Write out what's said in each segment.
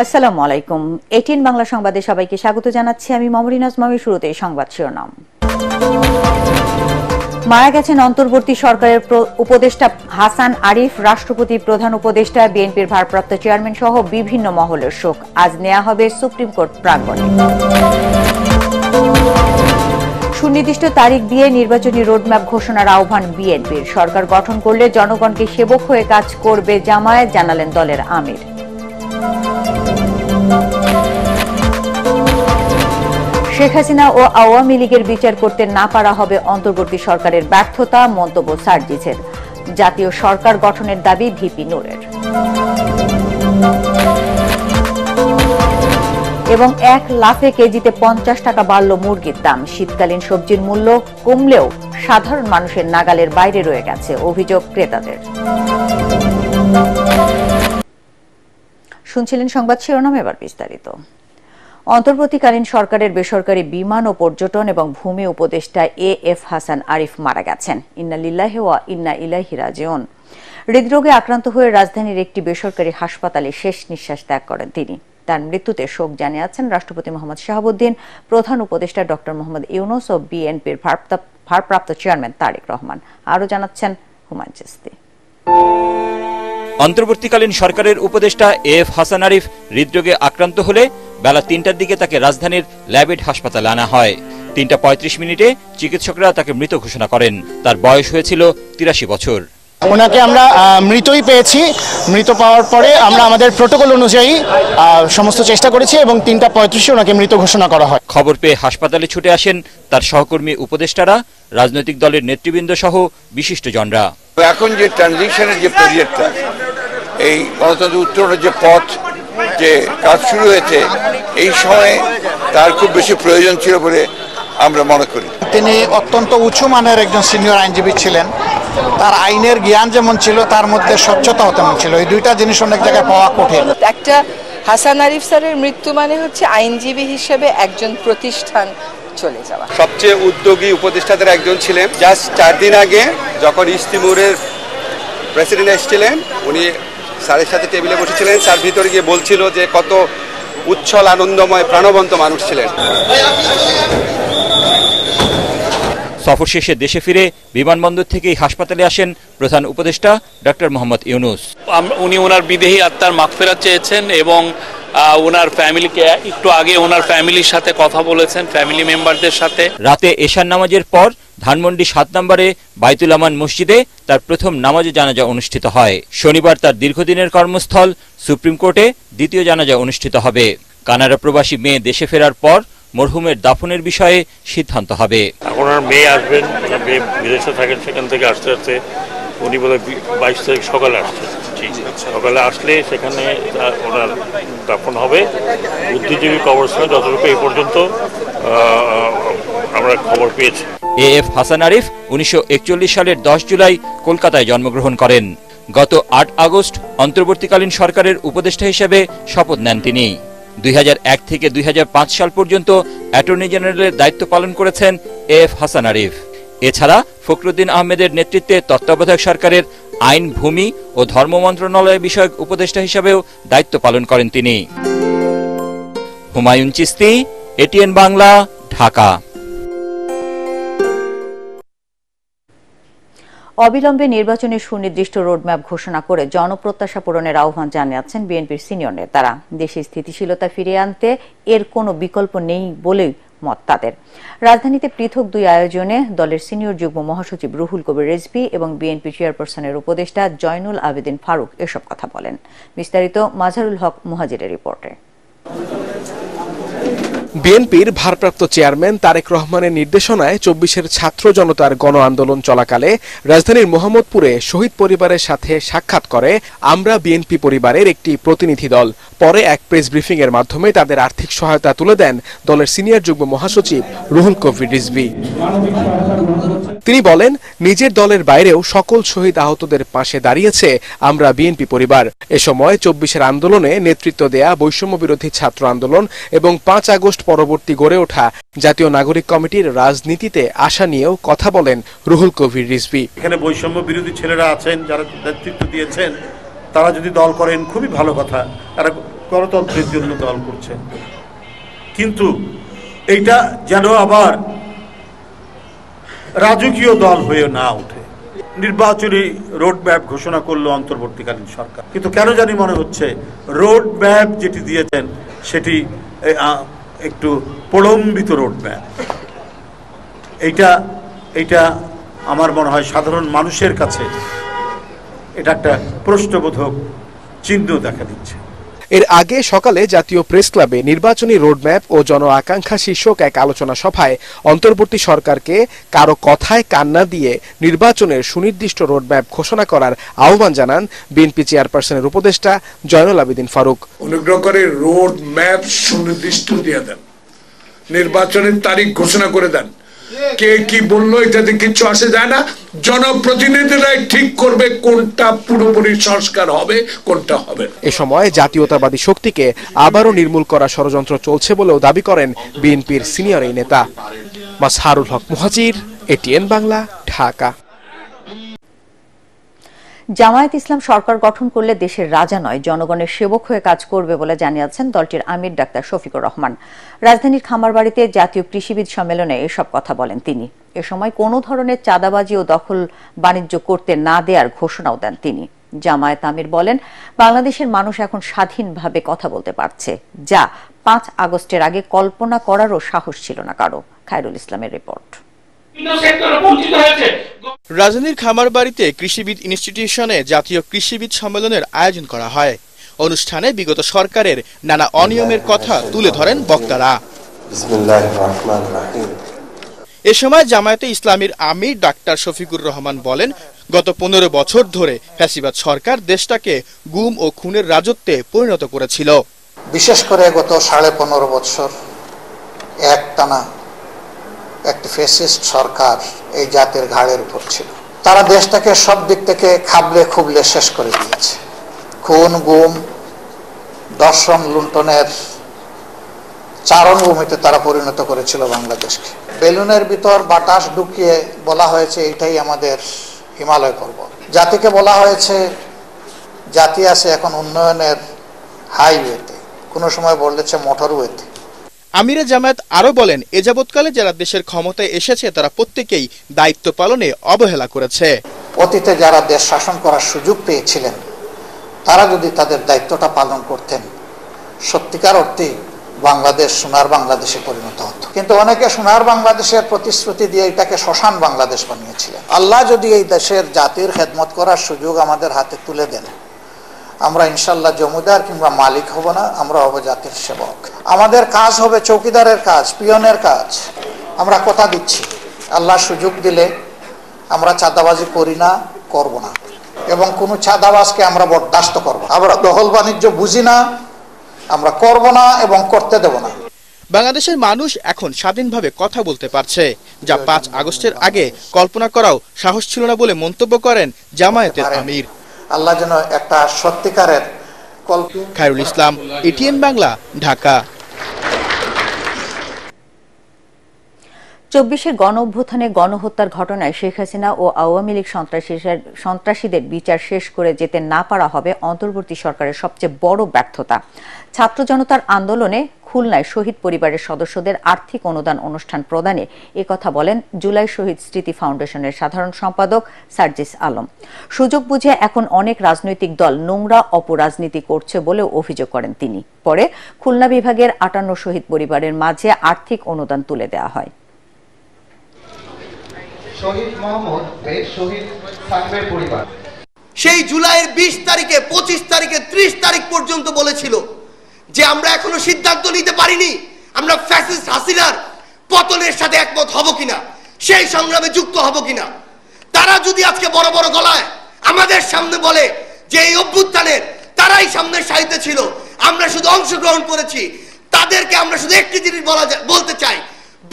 আসসালামু আলাইকুম। এটিএন বাংলা সংবাদে সবাইকে স্বাগত জানাচ্ছি আমি মমরিনাজ মামি। শুরুতেই সংবাদ শিরোনাম। মারা গেছেন অন্তর্বর্তী সরকারের উপদেষ্টা হাসান আরিফ, রাষ্ট্রপতি, প্রধান উপদেষ্টা, বিএনপির ভারপ্রাপ্ত চেয়ারম্যান সহ বিভিন্ন মহলের শোক। আজ নেওয়া হবে সুপ্রিম কোর্ট প্রাঙ্গণে। সুনির্দিষ্ট তারিখ দিয়ে নির্বাচনী রোডম্যাপ ঘোষণার আহ্বান বিএনপির। সরকার গঠন করলে জনগণকে সেবক হয়ে কাজ করবে জামায়াত, জানালেন দলের আমির। শেখ হাসিনা ও আওয়ামী লীগের বিচার করতে না পারা হবে অন্তর্বর্তী সরকারের ব্যর্থতা, মন্তব্য সার্জিসের। জাতীয় সরকার গঠনের দাবি ভিপি নূরের। এবং 1 লাফে কেজিতে 50 টাকা বাড়ল মুরগির দাম। শীতকালীন সবজির মূল্য কমলেও সাধারণ মানুষের নাগালের বাইরে রয়ে গেছে, অভিযোগ ক্রেতাদের। শুনছিলেন সংবাদ শিরোনাম, এবার বিস্তারিত। অন্তর্বর্তীকালীন সরকারের বেসরকারি বিমান ও পর্যটন এবং ভূমি উপদেষ্টা এএফ হাসান আরিফ মারা গেছেন। ইন্না লিল্লাহি ওয়া ইন্না ইলাইহি রাজিউন। হৃদরোগে আক্রান্ত হয়ে রাজধানীর একটি বেসরকারি হাসপাতালে শেষ নিঃশ্বাস ত্যাগ করেন তিনি। তার মৃত্যুতে শোক জানিয়েছেন রাষ্ট্রপতি মোহাম্মদ শাহাবুদ্দিন, প্রধান উপদেষ্টা ডক্টর মোহাম্মদ ইউনূস ও বিএনপির ভারপ্রাপ্ত চেয়ারম্যান তারেক রহমান। আরও জানাচ্ছেন হুমায়ুন চিশতি। অন্তর্বর্তীকালীন সরকারের উপদেষ্টা এএফ হাসান আরিফ হৃদরোগে আক্রান্ত হলে বেলা ৩টার দিকে তাকে রাজধানীর ল্যাবেড হাসপাতালে আনা হয়। ৩টা ৩৫ চিকিৎসকরা তাকে মৃত ঘোষণা করেন। তার বয়স হয়েছিল ৮৩ বছর। ওনাকে আমরা মৃতই পেয়েছি। মৃত পাওয়ার পরে আমরা আমাদের প্রোটোকল অনুযায়ী সমস্ত চেষ্টা করেছি এবং ৩টা ৩৫ ওনাকে মৃত ঘোষণা করা হয়। খবর পেয়ে হাসপাতালে ছুটে আসেন তার সহকর্মী উপদেষ্টারা, রাজনৈতিক দলের নেতৃবৃন্দ সহ বিশিষ্টজনরা। এখন যে ট্রানজিশনের যে পিরিয়ডটা, এই গণতন্ত্র উত্তরণের যে পথ, যে কাজ শুরু হয়েছে, এই সময়ে তার খুব বেশি প্রয়োজন ছিল বলে আমরা মনে করি। তিনি অত্যন্ত উঁচু মানের একজন সিনিয়র আইনজীবী ছিলেন। তার আইনের জ্ঞান যেমন ছিল, তার মধ্যে স্বচ্ছতাও তেমন ছিল। এই দুইটা জিনিস অনেক জায়গায় পাওয়া কঠিন। একটা হাসান আরিফ স্যারের মৃত্যু মানে হচ্ছে আইনজীবী হিসেবে একজন প্রতিষ্ঠান চলে যাওয়া। সবচেয়ে উদ্যোগী উপদেষ্টাদের একজন ছিলেন। জাস্ট 4 দিন আগে যখন ইস্তিমুরের প্রেসিডেন্ট এসেছিলেন, উনি স্যারের সাথে টেবিলে বসেছিলেন। স্যার ভিতরে গিয়ে বলছিল যে কত উচ্ছল, আনন্দময়, প্রাণবন্ত মানুষ ছিলেন। সফর শেষে দেশে ফিরে বিমানবন্দর থেকেই হাসপাতালে আসেন প্রধান উপদেষ্টা ডক্টর মোহাম্মদ ইউনূস। উনি ওনার বিদেহী আত্মার মাগফিরাত চেয়েছেন এবং ওনার ফ্যামিলিকে একটু আগে ওনার ফ্যামিলির সাথে কথা বলেছেন, ফ্যামিলি মেম্বারদের সাথে। রাতে এশার নামাজের পর ধানমন্ডি 7 নম্বরে বাইতুল আমান মসজিদে তার প্রথম নামাজে জানাজা অনুষ্ঠিত হয়। শনিবার তার দীর্ঘদিনের কর্মস্থল সুপ্রিম কোর্টে দ্বিতীয় জানাজা অনুষ্ঠিত হবে। কানাডা প্রবাসী মেয়ে দেশে ফেরার পর মরহুমের দাফনের বিষয়ে সিদ্ধান্ত হবে। ওনার মেয়ে আসবেন, ওনার মেয়ে বিদেশে থাকেন, সেখান থেকে আসতে আসতে উনি বলে 22 তারিখ সকালে আসছেন। ঠিক সকালে আসলে সেখানে ওনার দাফন হবে বুদ্ধিজীবী কবরস্থানে, যতটুকু এই পর্যন্ত আমরা খবর পেয়েছি। এএফ হাসান আরিফ 1941 সালের 10 জুলাই কলকাতায় জন্মগ্রহণ করেন। গত 8 আগস্ট অন্তর্বর্তীকালীন সরকারের উপদেষ্টা হিসেবে শপথ নেন তিনি। 2001 থেকে 2005 সাল পর্যন্ত অ্যাটর্নি জেনারেলের দায়িত্ব পালন করেছেন এএফ হাসান আরিফ। এছাড়া ফখরুদ্দিন আহমেদের নেতৃত্বে তত্ত্বাবধায়ক সরকারের আইন, ভূমি ও ধর্ম মন্ত্রণালয় বিষয়ক উপদেষ্টা হিসেবেও দায়িত্ব পালন করেন তিনি। হুমায়ুন চিশতি, এটিএন বাংলা, ঢাকা। অবিলম্বে নির্বাচনের সুনির্দিষ্ট রোডম্যাপ ঘোষণা করে জনপ্রত্যাশা পূরণের আহ্বান জানিয়েছেন বিএনপির সিনিয়র নেতারা। দেশে স্থিতিশীলতা ফিরিয়ে আনতে এর কোনো বিকল্প নেই বলেই মত তাদের। রাজধানীতে পৃথক 2 আয়োজনে দলের সিনিয়র যুগ্ম মহাসচিব রুহুল কবির রিজভী এবং বিএনপি চেয়ারপারসনের উপদেষ্টা জয়নুল আবেদিন ফারুক এসব কথা বলেন। বিস্তারিত মাজহারুল হক মুহাজিরের রিপোর্টে। বিএনপির ভারপ্রাপ্ত চেয়ারম্যান তারেক রহমানের নির্দেশনায় 24-এর ছাত্র জনতার গণ আন্দোলন চলাকালে রাজধানীর মোহাম্মদপুরে শহীদ পরিবারের সাথে সাক্ষাৎ করে আমরা বিএনপি পরিবারের একটি প্রতিনিধি দল। পরে এক প্রেস ব্রিফিং এর মাধ্যমে তাদের আর্থিক সহায়তা তুলে দেন দলের সিনিয়র যুগ্ম মহাসচিব রুহুল কবির রিজভী। তিনি বলেন, নিজের দলের বাইরেও সকল শহীদ আহতদের পাশে দাঁড়িয়েছে আমরা বিএনপি পরিবার। এ সময় 24-এর আন্দোলনে নেতৃত্ব দেয়া বৈষম্য বিরোধী ছাত্র আন্দোলন এবং 5 আগস্ট পরবর্তী গড়ে ওঠা জাতীয় নাগরিক কমিটির রাজনীতিতে আশা নিয়েও কথা বলেন রুহুল কবির রিজভী। এখানে বৈষম্য বিরোধী ছেলেরা আছেন যারা নেতৃত্ব দিয়েছেন, তারা যদি দল করেন খুবই ভালো কথা। তারা গণতন্ত্রের জন্য দল করছেন, কিন্তু এইটা যেন আবার রাজকীয় দল হয়ে না ওঠে। নির্বাচনী রোড ম্যাপ ঘোষণা করলো অন্তর্বর্তীকালীন সরকার, কিন্তু কেন জানি মনে হচ্ছে রোড ম্যাপ যেটি দিয়েছেন সেটি একটু প্রলম্বিত রোড ম্যাপ। এইটা আমার মনে হয় সাধারণ মানুষের কাছে এটা একটা প্রশ্নবোধক চিহ্ন দেখা দিচ্ছে। এর আগে সকালে জাতীয় প্রেস ক্লাবে নির্বাচনী রোডম্যাপ ও জন আকাঙ্ক্ষা শীর্ষক এক আলোচনা সভায় অন্তর্বর্তী সরকারকে কারো কথায় কান না দিয়ে নির্বাচনের সুনির্দিষ্ট রোডম্যাপ ঘোষণা করার আহ্বান জানান বিএনপি চেয়ারপারসনের উপদেষ্টা জয়নুল আবেদিন ফারুক। অনুগ্রহ করে রোড ম্যাপ সুনির্দিষ্ট দিয়ে দেন, নির্বাচনের তারিখ ঘোষণা করে দেন। কে কি বললো এটাতে কিছু আসে যায় না, জনপ্রতিনিধিরাই ঠিক করবে কোনটা পুরোপুরি সংস্কার হবে, কোনটা হবে। এ সময় জাতীয়তাবাদী শক্তিকে আবারও নির্মূল করার ষড়যন্ত্র চলছে বলেও দাবি করেন বিএনপির সিনিয়র এই নেতা। মাজহারুল হক মুহাজির, এটিএন বাংলা, ঢাকা। জামায়াত ইসলাম সরকার গঠন করলে দেশের রাজা নয়, জনগণের সেবক হয়ে কাজ করবে বলে জানিয়েছেন দলটির আমির ডাক্তার শফিকুর রহমান। রাজধানীর খামারবাড়িতে জাতীয় কৃষিবিদ সম্মেলনে এসব কথা বলেন তিনি। এ সময় কোনো ধরনের চাঁদাবাজি ও দখল বাণিজ্য করতে না দেওয়ার ঘোষণাও দেন তিনি। জামায়াত আমির বলেন, বাংলাদেশের মানুষ এখন স্বাধীনভাবে কথা বলতে পারছে, যা 5 আগস্টের আগে কল্পনা করারও সাহস ছিল না কারো। খায়রুল ইসলামের রিপোর্ট। রাজধানীর খামারবাড়িতে কৃষিবিদ ইনস্টিটিউশনে জাতীয় কৃষিবিদ সম্মেলনের আয়োজন করা হয়। অনুষ্ঠানে বিগত সরকারের নানা অনিয়মের কথা তুলে ধরেন বক্তারা। এ সময় জামায়াতে ইসলামীর আমির ডাক্তার শফিকুর রহমান বলেন, গত 15 বছর ধরে ফ্যাসিবাদ সরকার দেশটাকে গুম ও খুনের রাজত্বে পরিণত করেছিল। বিশেষ করে গত 15.5 বছর একটানা একটি ফ্যাসিস্ট সরকার এই জাতির ঘাড়ের উপর ছিল। তারা দেশটাকে সব দিক থেকে খাবলে খুবলে শেষ করে দিয়েছে। খুন, গুম, দর্শন, লুণ্ঠনের চারণভূমিতে তারা পরিণত করেছিল বাংলাদেশকে। বেলুনের ভিতর বাতাস ঢুকিয়ে বলা হয়েছে এটাই আমাদের হিমালয় পর্বত। জাতিকে বলা হয়েছে জাতি আছে এখন উন্নয়নের হাইওয়েতে, কোনো সময় বলেছে মোটরওয়েতে। আমিরে জামায়াত আরো বলেন, এ যাবৎকালে যারা দেশের ক্ষমতায় এসেছে তারা প্রত্যেকেই দায়িত্ব পালনে অবহেলা করেছে। অতীতে যারা দেশ শাসন করার সুযোগ পেয়েছিলেন তারা যদি তাদের দায়িত্বটা পালন করতেন, সত্যিকার অর্থে বাংলাদেশ সোনার বাংলাদেশে পরিণত হতো। কিন্তু অনেকে সোনার বাংলাদেশের প্রতিশ্রুতি দিয়ে এটাকে শ্মশান বাংলাদেশ বানিয়েছিলেন। আল্লাহ যদি এই দেশের জাতির খেদমত করার সুযোগ আমাদের হাতে তুলে দেন, আমরা ইনশাল্লাহ জমিদার কিংবা মালিক হব না, আমরা হব জাতির সেবক। আমাদের কাজ হবে চৌকিদারের কাজ, পিয়নের কাজ। আমরা কথা দিচ্ছি, আল্লাহ সুযোগ দিলে আমরা চাঁদাবাজি করি না, করব না, এবং কোনো চাঁদাবাজকে আমরা বরদাস্ত করব। আমরা দখল বাণিজ্য বুঝি না, আমরা করব না এবং করতে দেব না। বাংলাদেশের মানুষ এখন স্বাধীনভাবে কথা বলতে পারছে, যা 5 আগস্টের আগে কল্পনা করাও সাহস ছিল না বলে মন্তব্য করেন জামায়াতের আমির। আল্লাহ যেন একটা সত্যিকারের খায়রুল ইসলাম, এটিএন বাংলা, ঢাকা। 24-এর গণ অভ্যুত্থানে গণহত্যার ঘটনায় শেখ হাসিনা ও আওয়ামী লীগ সন্ত্রাসীদের বিচার শেষ করে যেতে না পারা হবে অন্তর্বর্তী সরকারের সবচেয়ে বড় ব্যর্থতা। ছাত্র জনতার আন্দোলনে খুলনায় শহীদ পরিবারের সদস্যদের আর্থিক অনুদান অনুষ্ঠান প্রদানে একথা বলেন জুলাই শহীদ স্মৃতি ফাউন্ডেশনের সাধারণ সম্পাদক সার্জিস আলম। সুযোগ বুঝে এখন অনেক রাজনৈতিক দল নোংরা অপরাজনীতি করছে বলেও অভিযোগ করেন তিনি। পরে খুলনা বিভাগের 58 শহীদ পরিবারের মাঝে আর্থিক অনুদান তুলে দেওয়া হয়। শহীদ মোহাম্মদ শহীদ সাকবের পরিবার সেই জুলাইয়ের 20 তারিখে 25 তারিখে 30 তারিখ পর্যন্ত বলেছিল যে আমরা এখনো সিদ্ধান্ত নিতে পারিনি আমরা ফ্যাসিস্ট হাসিনার পতনের সাথে একমত হব কিনা, সেই সংগ্রামে যুক্ত হব কিনা। তারা যদি আজকে বড় বড় গলায় আমাদের সামনে বলে যে এই অভ্যুত্থানের তারাই সামনের সারিতে ছিল, আমরা শুধু অংশগ্রহণ করেছি, তাদেরকে আমরা শুধু একটি জিনিস বলতে চাই,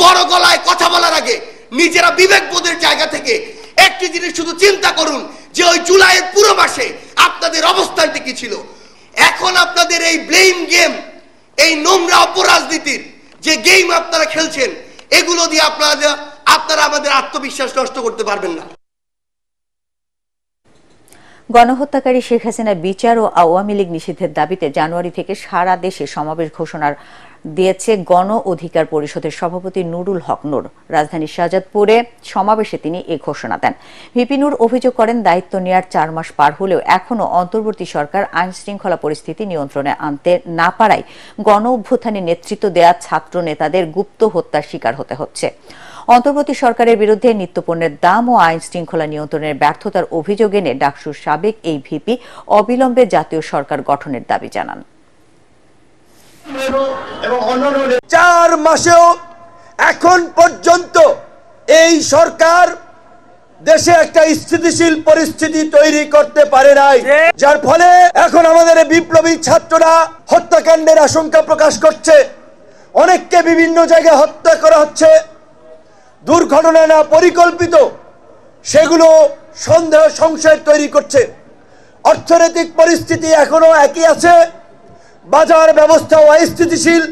বড় গলায় কথা বলার আগে নিজেরা বিবেকবোধের জায়গা থেকে একটি জিনিস শুধু চিন্তা করুন যে ওই জুলাইয়ের পুরো মাসে আপনাদের অবস্থানটি কি ছিল। এখন আপনাদের এই ব্লেম গেম, এই নোংরা অপরাজনীতির যে গেম আপনারা খেলছেন, এগুলো দিয়ে আপনারা আমাদের আত্মবিশ্বাস নষ্ট করতে পারবেন না। গণহত্যাকারী শেখ হাসিনা বিচার ও আওয়ামী লীগ নিষিদ্ধের দাবিতে জানুয়ারি থেকে সারা দেশে সমাবেশ ঘোষণার দিয়েছে গণ অধিকার পরিষদের সভাপতি নুরুল হক নূর। রাজধানীর শাহজাদপুরে সমাবেশে তিনি এ ঘোষণা দেন। ভিপি নূর অভিযোগ করেন, দায়িত্ব নেওয়ার 4 মাস পার হলেও এখনও অন্তর্বর্তী সরকার আইন শৃঙ্খলা পরিস্থিতি নিয়ন্ত্রণে আনতে না পারায় গণ অভ্যুত্থানে নেতৃত্ব দেয়া ছাত্র নেতাদের গুপ্ত হত্যার শিকার হতে হচ্ছে। অন্তর্বর্তী সরকারের বিরুদ্ধে নিত্যপণ্যের দাম ও আইন শৃঙ্খলা নিয়ন্ত্রণের ব্যর্থতার অভিযোগ এনে ডাকসুর সাবেক এই ভিপি অবিলম্বে জাতীয় সরকার গঠনের দাবি জানান। 4 মাসেও এখন পর্যন্ত এই সরকার দেশে একটা স্থিতিশীল পরিস্থিতি তৈরি করতে পারে নাই, যার ফলে এখন আমাদের বিপ্লবী ছাত্ররা হত্যাকাণ্ডের আশঙ্কা প্রকাশ করছে। অনেককে বিভিন্ন জায়গায় হত্যা করা হচ্ছে, দুর্ঘটনা না পরিকল্পিত, সেগুলো সন্দেহ সংশয় তৈরি করছে। অর্থনৈতিক পরিস্থিতি এখনো একই আছে, বাজার ব্যবস্থাও অস্থিতিশীল।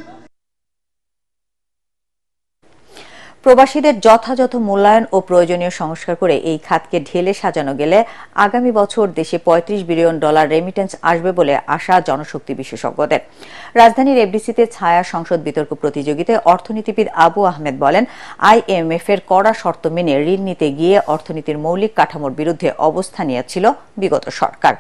প্রবাসীদের যথাযথ মূল্যায়ন ও প্রয়োজনীয় সংস্কার করে এই খাতকে ঢেলে সাজানো গেলে আগামী বছর দেশে $35 বিলিয়ন রেমিটেন্স আসবে বলে আশা জনশক্তি বিশেষজ্ঞদের। রাজধানীর এফডিসিতে ছায়া সংসদ বিতর্ক প্রতিযোগিতায় অর্থনীতিবিদ আবু আহমেদ বলেন, IMF এর কড়া শর্ত মেনে ঋণ নিতে গিয়ে অর্থনীতির মৌলিক কাঠামোর বিরুদ্ধে অবস্থান নিয়েছিল বিগত সরকার।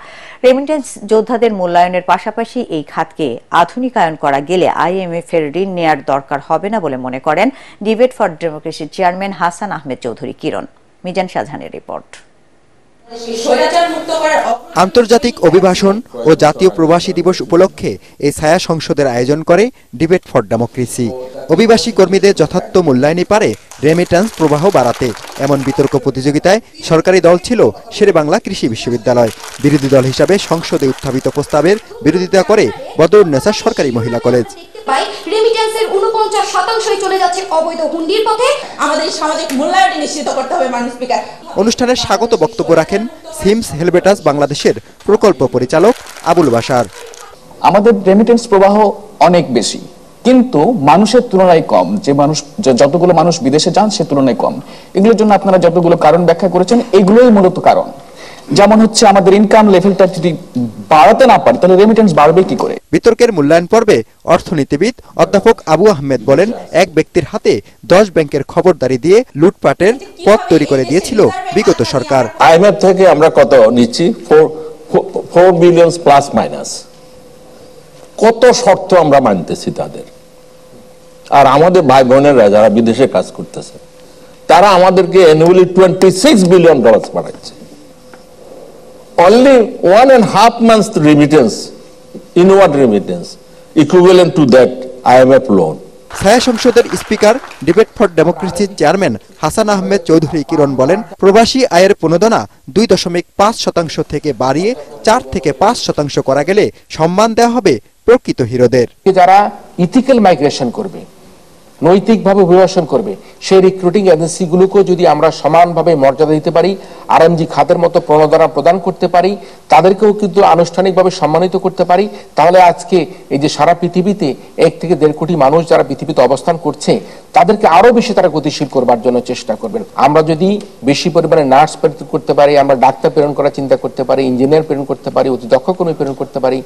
রেমিটেন্স যোদ্ধাদের মূল্যায়নের পাশাপাশি এই খাতকে আধুনিকায়ন করা গেলে IMF এর ঋণ নেয়ার দরকার হবে না বলে মনে করেন ডিবেট ফর ডেমোক্রেসির চেয়ারম্যান হাসান আহমেদ চৌধুরী কিরণ। মিজান শাহজাহানের রিপোর্ট। আন্তর্জাতিক অভিবাসন ও জাতীয় প্রবাসী দিবস উপলক্ষে এই ছায়া সংসদের আয়োজন করে ডিবেট ফর ডেমোক্রেসি। অভিবাসী কর্মীদের যথার্থ মূল্যায়নে পারে রেমিটেন্স প্রবাহ বাড়াতে এমন বিতর্ক প্রতিযোগিতায় সরকারি দল ছিল শেরেবাংলা কৃষি বিশ্ববিদ্যালয়। বিরোধী দল হিসাবে সংসদে উত্থাপিত প্রস্তাবের বিরোধিতা করে বদরুন্নেসা সরকারি মহিলা কলেজ। রেমিটেন্সের 49% চলে যাচ্ছে অবৈধ হুন্ডির পথে। আমাদের সামাজিক মূল্যায়ন নিশ্চিত করতে হবে মাননীয় স্পিকার। অনুষ্ঠানের স্বাগত বক্তব্য রাখেন সিমস হেলবেটাস বাংলাদেশের প্রকল্প পরিচালক আবুল বাশার। আমাদের রেমিটেন্স প্রবাহ অনেক বেশি, কিন্তু মানুষের তুলনায় কম। যে মানুষ যতগুলো মানুষ বিদেশে যান সে তুলনায় কম। এগুলোর জন্য আপনারা যতগুলো কারণ ব্যাখ্যা করেছেন, এগুলোই মূলত কারণ। যেমন হচ্ছে আমাদের ইনকাম লেভেলটা যদি বাড়াতে না পারে তাহলে রেমিটেন্স বাড়বে কি করে। বিতর্কের মূল্যায়ন পর্বে অর্থনীতিবিদ অধ্যাপক আবু আহমেদ বলেন, এক ব্যক্তির হাতে 10 ব্যাংকের খবরদারি দিয়ে লুটপাটের পথ তৈরি করে দিয়েছিল বিগত সরকার। IMF থেকে আমরা কত নিচ্ছি? 4 বিলিয়ন প্লাস মাইনাস। কত শর্ত আমরা মানতেছি তাদের। আর আমাদের ভাই বোনেরা যারা বিদেশে কাজ করতেছে তারা আমাদেরকে অ্যানুয়ালি $26 বিলিয়ন পাঠাচ্ছে। Only 1.5 months remittance, inward remittance, equivalent to that IMF loan. ছায়া সংসদের স্পিকার ডিবেট ফর ডেমোক্রেসির চেয়ারম্যান হাসান আহমেদ চৌধুরী কিরণ বলেন, প্রবাসী আয়ের প্রণোদনা 2.5% থেকে বাড়িয়ে 4 থেকে 5% করা গেলে সম্মান দেওয়া হবে প্রকৃত হিরোদের। যারা ইথিক্যাল মাইগ্রেশন করবে, নৈতিকভাবে অভিবাসন করবে, সেই রিক্রুটিং এজেন্সিগুলোকেও যদি আমরা সমানভাবে মর্যাদা দিতে পারি, আরএমজি খাতের মতো প্রণোদনা প্রদান করতে পারি, তাদেরকেও কিন্তু আনুষ্ঠানিকভাবে সম্মানিত করতে পারি, তাহলে আজকে এই যে সারা পৃথিবীতে 1 থেকে 1.5 কোটি মানুষ যারা পৃথিবীতে অবস্থান করছে তাদেরকে আরো বেশি তারা গতিশীল করবার জন্য চেষ্টা করবেন। আমরা যদি বেশি পরিমাণে নার্স প্রেরণ করতে পারি, আমরা ডাক্তার প্রেরণ করার চিন্তা করতে পারি, ইঞ্জিনিয়ার প্রেরণ করতে পারি, অতি দক্ষ কর্মী প্রেরণ করতে পারি,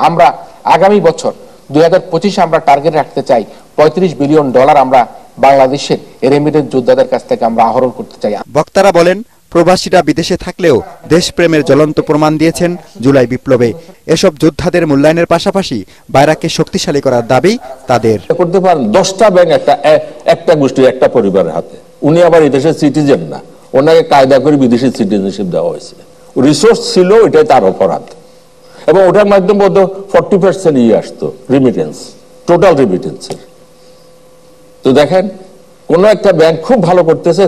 আমরা আগামী বছর 2025 আমরা টার্গেট রাখতে চাই $35 বিলিয়ন আমরা বাংলাদেশের রেমিটেন্স যোদ্ধাদের কাছ থেকে আমরা আহরণ করতে চাই। বক্তারা বলেন, প্রবাসীরা বিদেশে থাকলেও দেশপ্রেমের জ্বলন্ত প্রমাণ দিয়েছেন জুলাই বিপ্লবে। এসব যোদ্ধাদের মূল্যায়নের পাশাপাশি বাইরাকে শক্তিশালী করার দাবি তাদের। করতে পারেন 10টা ব্যাংক একটা গোষ্ঠী একটা পরিবারের হাতে। উনি আবার এই দেশের সিটিজেন না, ওনাকে কায়দা করে বিদেশি সিটিজেনশিপ দেওয়া হয়েছে। রিসোর্স ছিল, এটাই তার অপরাধ। এবং ওটার মাধ্যমে 40% আসতো রিমিটেন্স, টোটাল রিমিটেন্সের। তো দেখেন, কোন একটা ব্যাংক খুব ভালো করতেছে,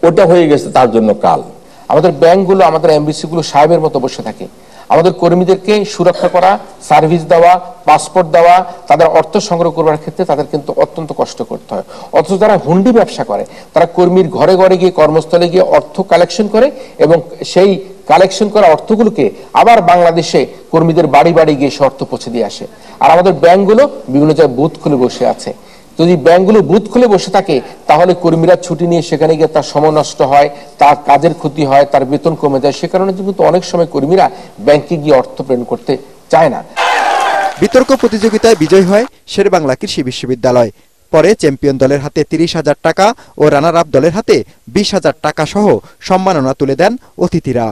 ওটা হয়ে গেছে তার জন্য কাল। আমাদের ব্যাংকগুলো, আমাদের এমবিসিগুলো সাহেবের মতো বসে থাকে। আমাদের কর্মীদেরকে সুরক্ষা করা, সার্ভিস দেওয়া, পাসপোর্ট দেওয়া, তাদের অর্থ সংগ্রহ করবার ক্ষেত্রে তাদের কিন্তু অত্যন্ত কষ্ট করতে হয়। অথচ যারা হুন্ডি ব্যবসা করে তারা কর্মীর ঘরে ঘরে গিয়ে, কর্মস্থলে গিয়ে অর্থ কালেকশন করে এবং সেই কালেকশন করা অর্থগুলোকে আবার বাংলাদেশে কর্মীদের বাড়ি বাড়ি গিয়ে সে অর্থ পৌঁছে দিয়ে আসে। আর আমাদের ব্যাংকগুলো বিভিন্ন জায়গায় বুথ খুলে বসে আছে। যদি ব্যাংকগুলো বুথ খুলে বসে থাকে তাহলে কর্মীরা ছুটি নিয়ে সেখানে গিয়ে তার সময় নষ্ট হয়, তার কাজের ক্ষতি হয়, তার বেতন কমে যায়। সে কারণে কিন্তু অনেক সময় কর্মীরা ব্যাংকে গিয়ে অর্থ প্রেরণ করতে চায় না। বিতর্ক প্রতিযোগিতায় বিজয় হয় শেরেবাংলা কৃষি বিশ্ববিদ্যালয়। পরে চ্যাম্পিয়ন দলের হাতে 30,000 টাকা ও রানার আপ দলের হাতে 20,000 টাকা সহ সম্মাননা তুলে দেন অতিথিরা।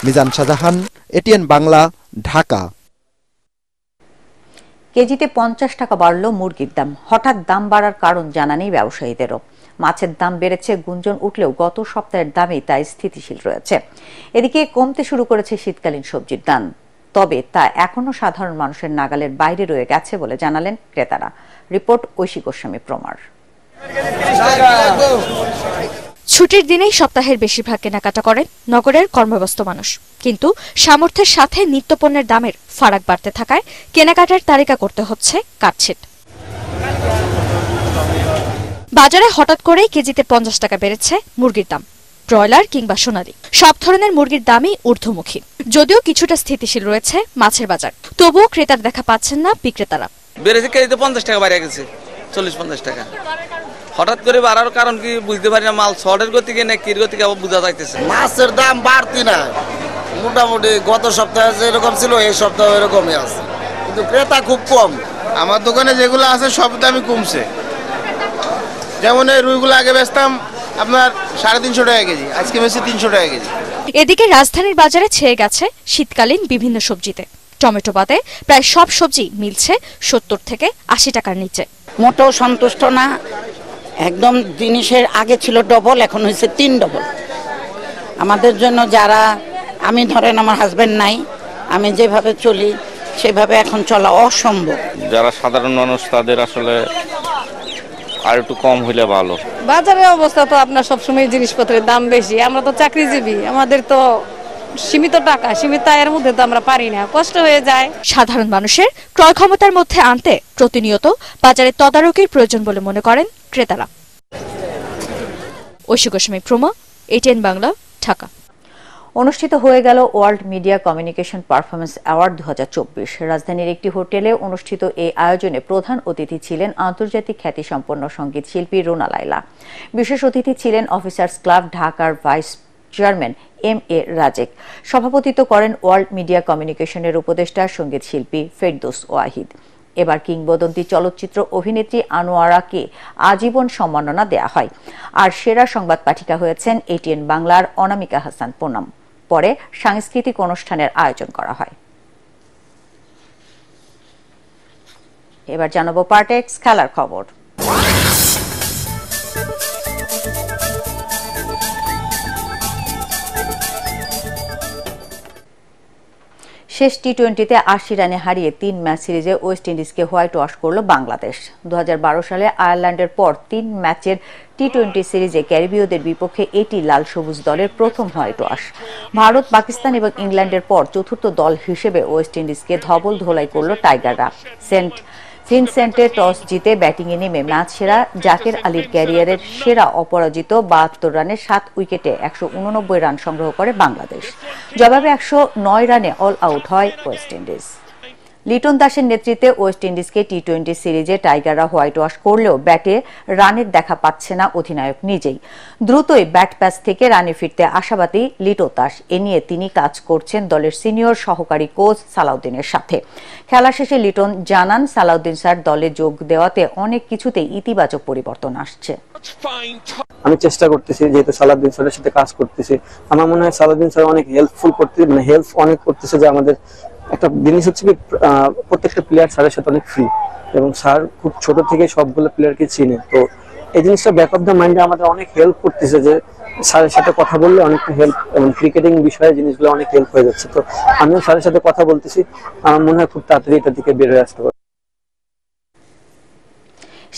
মিজান শাহজাহান, এটিএন বাংলা, ঢাকা। কেজিতে 50 টাকা বাড়ল মুরগির দাম। হঠাৎ দাম বাড়ার কারণ জানা নেই ব্যবসায়ীদেরও। মাছের দাম বেড়েছে গুঞ্জন উঠলেও গত সপ্তাহের দামে তা স্থিতিশীল রয়েছে। এদিকে কমতে শুরু করেছে শীতকালীন সবজির দাম, তবে তা এখনো সাধারণ মানুষের নাগালের বাইরে রয়ে গেছে বলে জানালেন ক্রেতারা। রিপোর্ট ঐশী গোস্বামী প্রমার। ছুটির দিনেই সপ্তাহের বেশিরভাগ কেনাকাটা করেন নগরের কর্মব্যস্ত মানুষ, কিন্তু সামর্থ্যের সাথে নিত্যপণ্যের দামের ফারাক বাড়তে থাকায় কেনাকাটার তালিকা করতে হচ্ছে কাটছিট। বাজারে হঠাৎ করেই কেজিতে 50 টাকা বেড়েছে মুরগির দাম। ব্রয়লার কিংবা সোনালী সব ধরনের মুরগির দামই ঊর্ধ্বমুখী। যদিও কিছুটা স্থিতিশীল রয়েছে মাছের বাজার, তবুও ক্রেতার দেখা পাচ্ছেন না বিক্রেতারা। বেড়েছে কেজিতে 50 টাকা বাড়িয়ে গেছে, 40-50 টাকা। হঠাৎ করে বাড়ার কারণ কি বুঝতে পারি না। মাল শর্টের গতিকে না কির গতিকে আবার বোঝা যাইতেছে। মাছের দাম বাড়তি না, মোটামুটি গত সপ্তাহে যেরকম ছিল এই সপ্তাহে এরকমই আছে, কিন্তু ক্রেতা খুব কম। আমার দোকানে যেগুলো আছে সব দামই কমছে। যেমন এই রুইগুলো আগে বেচতাম আপনার 350 টাকা কেজি, আজকে বেশি 300 টাকা কেজি। এদিকে রাজধানীর বাজারে ছেয়ে গেছে শীতকালীন বিভিন্ন সবজিতে। টমেটো বাদে প্রায় সব সবজি মিলছে 70 থেকে 80 টাকার নিচে। মোটেও সন্তুষ্ট না, একদম জিনিসের আগে ছিল ডবল, এখন হয়েছে 3 ডবল। আমাদের জন্য যারা, আমি ধরেন আমার হাজবেন্ড নাই, আমি যেভাবে চলি সেভাবে এখন চলা অসম্ভব। যারা সাধারণ মানুষ তাদের আসলে আর একটু কম হইলে ভালো। বাজারের অবস্থা তো আপনার সবসময় জিনিসপত্রের দাম বেশি। আমরা তো চাকরিজীবী, আমাদের তো সীমিত টাকা, সীমিত আয়ের মধ্যে তো আমরা পারি না, কষ্ট হয়ে যায়। সাধারণ মানুষের ক্রয় ক্ষমতার মধ্যে আনতে প্রতিনিয়ত বাজারে তদারকির প্রয়োজন বলে মনে করেন ক্রেতারা। ঐশী গোস্বামী প্রমা, এটিএন বাংলা, ঢাকা। অনুষ্ঠিত হয়ে গেল world media communication performance award 2024। রাজধানীর একটি হোটেলে অনুষ্ঠিত এই আয়োজনে প্রধান অতিথি ছিলেন আন্তর্জাতিক খ্যাতিসম্পন্ন সঙ্গীত শিল্পী রুনা লায়লা। বিশেষ অতিথি ছিলেন অফিসার্স ক্লাব ঢাকার ভাইস চেয়ারম্যান MA রাজেক। সভাপতিত্ব করেন ওয়ার্ল্ড মিডিয়া কমিউনিকেশনের উপদেষ্টা সঙ্গীত শিল্পী ফেরদৌস ওয়াহিদ। এবার কিংবদন্তি চলচ্চিত্র অভিনেত্রী আনোয়ারাকে আজীবন সম্মাননা দেয়া হয়। আর সেরা সংবাদ পাঠিকা হয়েছেন এটিএন বাংলার অনামিকা হাসান পুনম। পরে সাংস্কৃতিক অনুষ্ঠানের আয়োজন করা হয়। এবার জানাবো পার্টেক্স খেলার খবর। শেষ টি-20তে 80 রানে হারিয়ে 3 ম্যাচ সিরিজে ওয়েস্ট ইন্ডিজকে হোয়াইট ওয়াশ করল বাংলাদেশ। 2012 সালে আয়ারল্যান্ডের পর 3 ম্যাচের টি-20 সিরিজে ক্যারিবীয়দের বিপক্ষে এটি লাল সবুজ দলের প্রথম হোয়াইট ওয়াশ। ভারত, পাকিস্তান এবং ইংল্যান্ডের পর চতুর্থ দল হিসেবে ওয়েস্ট ইন্ডিজকে ধবল ধোলাই করল টাইগাররা। সেন্ট ভিনসেন্টে টস জিতে ব্যাটিংয়ে নেমে ম্যাচ সেরা জাকের আলীর ক্যারিয়ারের সেরা অপরাজিত 72 রানে 7 উইকেটে 189 রান সংগ্রহ করে বাংলাদেশ। জবাবে 109 রানে অল আউট হয় ওয়েস্ট ইন্ডিজ। লিটন দাসের নেতৃত্বে ওয়েস্ট ইন্ডিজকে টি-20 সিরিজে টাইগাররা হোয়াইট ওয়াশ করলেও ব্যাটে রানের দেখা পাচ্ছে না অধিনায়ক নিজেই। দ্রুতই ব্যাট প্যাচ থেকে রানে ফিরতে আশাবাদী লিটন দাস। এ নিয়ে তিনি কাজ করছেন দলের সিনিয়র সহকারী কোচ সালাউদ্দিনের সাথে। খেলা শেষে লিটন জানান, সালাউদ্দিন স্যার দলে যোগ দেওয়াতে অনেক কিছুতেই ইতিবাচক পরিবর্তন আসছে। আমি চেষ্টা করতেছি, যেহেতু সালাউদ্দিন স্যারের সাথে কাজ করতেছি, আমার মনে হয় সালাউদ্দিন স্যার অনেক হেল্পফুল করতেছে, মানে হেল্প অনেক করতেছে। যে আমাদের একটা জিনিস হচ্ছে কি, প্রত্যেকটা প্লেয়ার স্যারের সাথে অনেক ফ্রি, এবং স্যার খুব ছোট থেকে সবগুলো প্লেয়ারকে চিনে। তো এই জিনিসটা ব্যাক অফ দ্য মাইন্ডে আমাদের অনেক হেল্প করতেছে, যে স্যারের সাথে কথা বললে অনেকটা হেল্প, এবং ক্রিকেটিং বিষয়ে জিনিসগুলো অনেক হেল্প হয়ে যাচ্ছে। তো আমিও স্যারের সাথে কথা বলতেছি, আমার মনে হয় খুব তাড়াতাড়ি এটা থেকে বের হয়ে আসতে পারবো।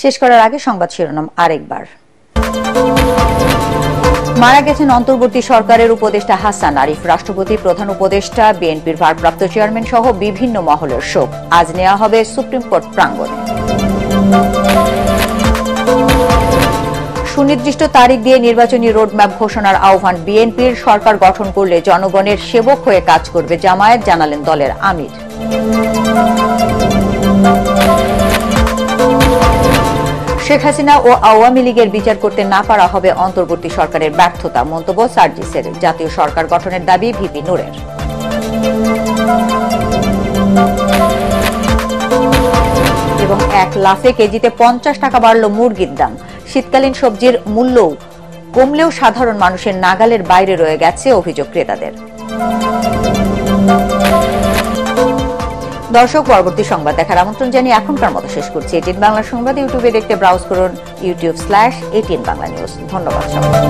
শেষ করার আগে সংবাদ শিরোনাম আরেকবার। মারা গেছেন অন্তর্বর্তী সরকারের উপদেষ্টা হাসান আরিফ। রাষ্ট্রপতি, প্রধান উপদেষ্টা, বিএনপির ভারপ্রাপ্ত চেয়ারম্যান সহ বিভিন্ন মহলের শোক। আজ নেওয়া হবে সুপ্রিম কোর্ট প্রাঙ্গণে। সুনির্দিষ্ট তারিখ দিয়ে নির্বাচনী রোডম্যাপ ঘোষণার আহ্বান বিএনপির। সরকার গঠন করলে জনগণের সেবক হয়ে কাজ করবে জামায়াত, জানালেন দলের আমির। শেখ হাসিনা ও আওয়ামী লীগের বিচার করতে না পারা হবে অন্তর্বর্তী সরকারের ব্যর্থতা, মন্তব্য সার্জিসের। জাতীয় সরকার গঠনের দাবি ভিপি নূরের। এবং এক লাফে কেজিতে 50 টাকা বাড়ল মুরগির দাম। শীতকালীন সবজির মূল্যও কমলেও সাধারণ মানুষের নাগালের বাইরে রয়ে গেছে অভিযোগ ক্রেতাদের। দর্শক, পরবর্তী সংবাদ দেখার আমন্ত্রণ জানিয়ে এখনকার মতো শেষ করছি। এটিএন বাংলা সংবাদ ইউটিউবে দেখতে ব্রাউজ করুন youtube/ATN বাংলা নিউজ। ধন্যবাদ সবাইকে।